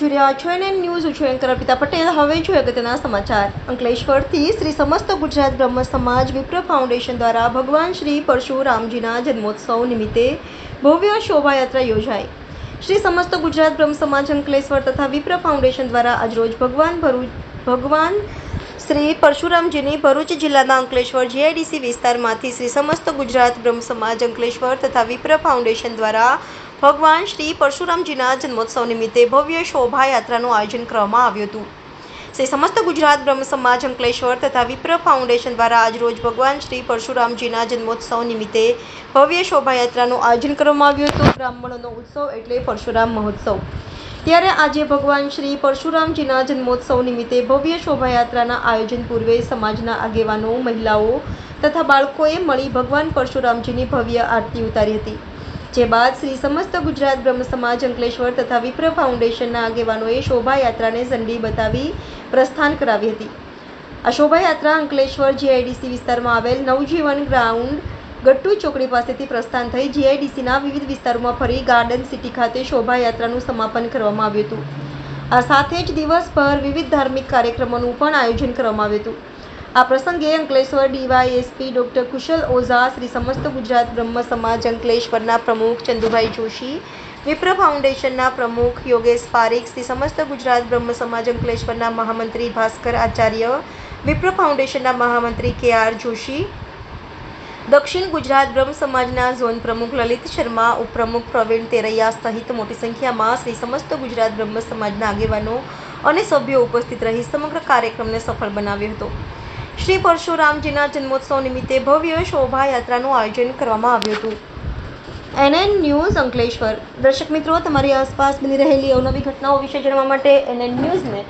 જોઈ રહ્યા છો એનએન ન્યૂઝ. હું છું એન્કર અર્પિતા પટેલ. હવે જોઈએ અગત્યના સમાચાર. અંકલેશ્વરથી શ્રી સમસ્ત ગુજરાત બ્રહ્મ સમાજ વિપ્ર ફાઉન્ડેશન દ્વારા ભગવાન શ્રી પરશુરામજીના જન્મોત્સવ નિમિત્તે ભવ્ય શોભાયાત્રા યોજાઈ. શ્રી સમસ્ત ગુજરાત બ્રહ્મ સમાજ અંકલેશ્વર તથા વિપ્ર ફાઉન્ડેશન દ્વારા આજરોજ ભગવાન શ્રી પરશુરામજીની ભરૂચ જિલ્લાના અંકલેશ્વર જીઆઈડીસી વિસ્તારમાંથી શ્રી સમસ્ત ગુજરાત બ્રહ્મ સમાજ અંકલેશ્વર તથા વિપ્ર ફાઉન્ડેશન દ્વારા ભગવાન શ્રી પરશુરામજીના જન્મોત્સવ નિમિત્તે ભવ્ય શોભાયાત્રાનું આયોજન કરવામાં આવ્યું હતું. શ્રી સમસ્ત ગુજરાત બ્રહ્મ સમાજ અંકલેશ્વર તથા વિપ્ર ફાઉન્ડેશન દ્વારા આજરોજ ભગવાન શ્રી પરશુરામજીના જન્મોત્સવ નિમિત્તે ભવ્ય શોભાયાત્રાનું આયોજન કરવામાં આવ્યું હતું. બ્રાહ્મણોનો ઉત્સવ એટલે પરશુરામ મહોત્સવ. ત્યારે આજે ભગવાન શ્રી પરશુરામજીના જન્મોત્સવ નિમિત્તે ભવ્ય શોભાયાત્રાના આયોજન પૂર્વે સમાજના આગેવાનો, મહિલાઓ તથા બાળકોએ મળી ભગવાન પરશુરામજીની ભવ્ય આરતી ઉતારી હતી. જે બાદ શ્રી સમસ્ત ગુજરાત બ્રહ્મ સમાજ અંકલેશ્વર તથા વિપ્ર ફાઉન્ડેશનના આગેવાનોએ શોભાયાત્રાને ઝંડી બતાવી પ્રસ્થાન કરાવી હતી. આ શોભાયાત્રા અંકલેશ્વર જીઆઈડીસી વિસ્તારમાં આવેલ નવજીવન ગ્રાઉન્ડ ગટ્ટુ ચોકડી પાસેથી પ્રસ્થાન થઈ જીઆઈડીસીના વિવિધ વિસ્તારોમાં ફરી ગાર્ડન સિટી ખાતે શોભાયાત્રાનું સમાપન કરવામાં આવ્યું હતું. આ સાથે જ દિવસભર વિવિધ ધાર્મિક કાર્યક્રમોનું પણ આયોજન કરવામાં આવ્યું હતું. આ પ્રસંગે અંકલેશ્વર ડીવાયએસપી ડોક્ટર કુશલ ઓઝા, શ્રી સમસ્ત ગુજરાત બ્રહ્મ સમાજ અંકલેશ્વરના પ્રમુખ ચંદુભાઈ જોશી, વિપ્ર ફાઉન્ડેશનના પ્રમુખ યોગેશ પારીખ, શ્રી સમસ્ત ગુજરાત બ્રહ્મ સમાજ અંકલેશ્વરના મહામંત્રી ભાસ્કર આચાર્ય, વિપ્ર ફાઉન્ડેશનના મહામંત્રી કે.આર. જોશી, દક્ષિણ ગુજરાત બ્રહ્મ સમાજના ઝોન પ્રમુખ લલિત શર્મા, ઉપપ્રમુખ પ્રવીણ તેરૈયા સહિત મોટી સંખ્યામાં શ્રી સમસ્ત ગુજરાત બ્રહ્મ સમાજના આગેવાનો અને સભ્યો ઉપસ્થિત રહી સમગ્ર કાર્યક્રમને સફળ બનાવ્યો હતો. શ્રી પરશુરામજીના જન્મોત્સવ નિમિત્તે ભવ્ય શોભાયાત્રાનું આયોજન કરવામાં આવ્યું હતું. NN news Ankleshwar. દર્શક મિત્રો, તમારી આસપાસ બની રહેલી અવનવી ઘટનાઓ વિશે જાણવા માટે એનએન ન્યૂઝને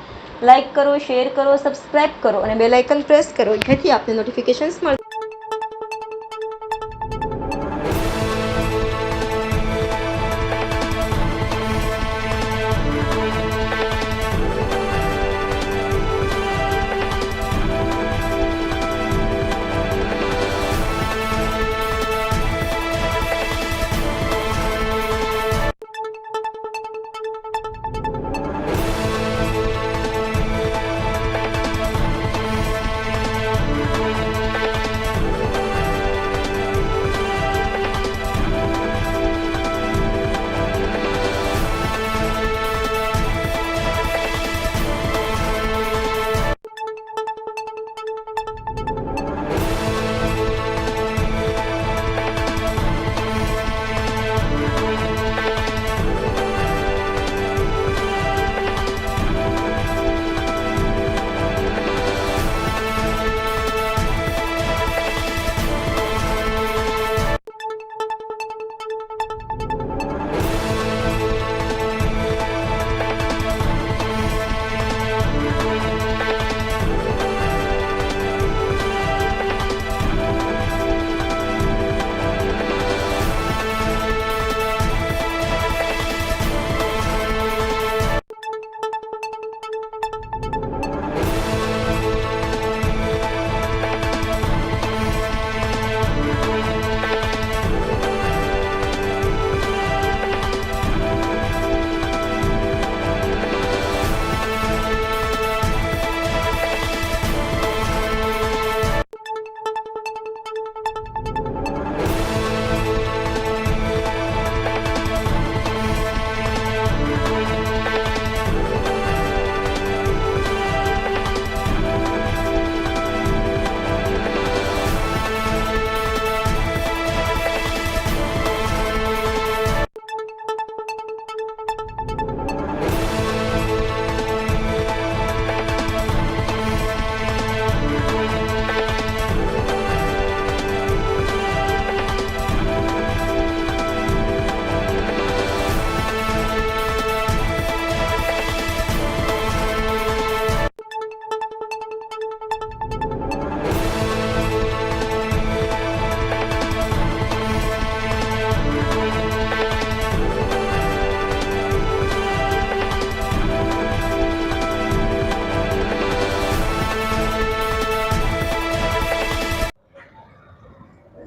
લાઇક કરો, શેર કરો, સબસ્ક્રાઇબ કરો અને બેલ આઇકન પ્રેસ કરો, જેથી આપને નોટિફિકેશન્સ મળે.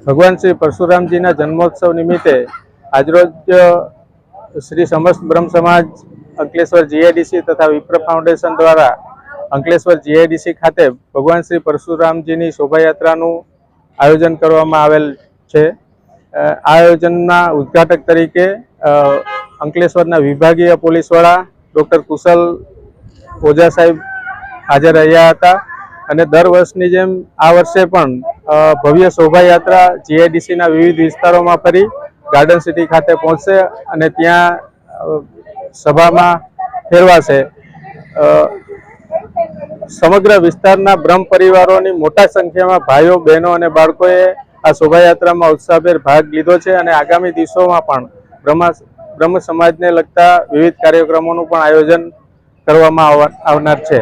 ભગવાન શ્રી પરશુરામજીના જન્મોત્સવ નિમિત્તે આજરોજ શ્રી સમસ્ત બ્રહ્મ સમાજ અંકલેશ્વર જીઆઈડીસી તથા વિપ્ર ફાઉન્ડેશન દ્વારા અંકલેશ્વર જીઆઈડીસી ખાતે ભગવાન શ્રી પરશુરામજીની શોભાયાત્રાનું આયોજન કરવામાં આવેલ છે. આ આયોજનના ઉદ્ઘાટક તરીકે અંકલેશ્વરના વિભાગીય પોલીસ વડા ડૉક્ટર કુશલ ઓઝા સાહેબ હાજર રહ્યા હતા અને દર વર્ષની જેમ આ વર્ષે પણ ભવ્ય શોભાયાત્રા જીઆઈડીસીના વિવિધ વિસ્તારોમાં ફરી ગાર્ડન સિટી ખાતે પહોંચશે અને ત્યાં સભામાં ફેરવાશે. સમગ્ર વિસ્તારના બ્રહ્મ પરિવારોની મોટા સંખ્યામાં ભાઈઓ, બહેનો અને બાળકોએ આ શોભાયાત્રામાં ઉત્સાહભેર ભાગ લીધો છે અને આગામી દિવસોમાં પણ બ્રહ્મ સમાજને લગતા વિવિધ કાર્યક્રમોનું પણ આયોજન કરવામાં આવનાર છે.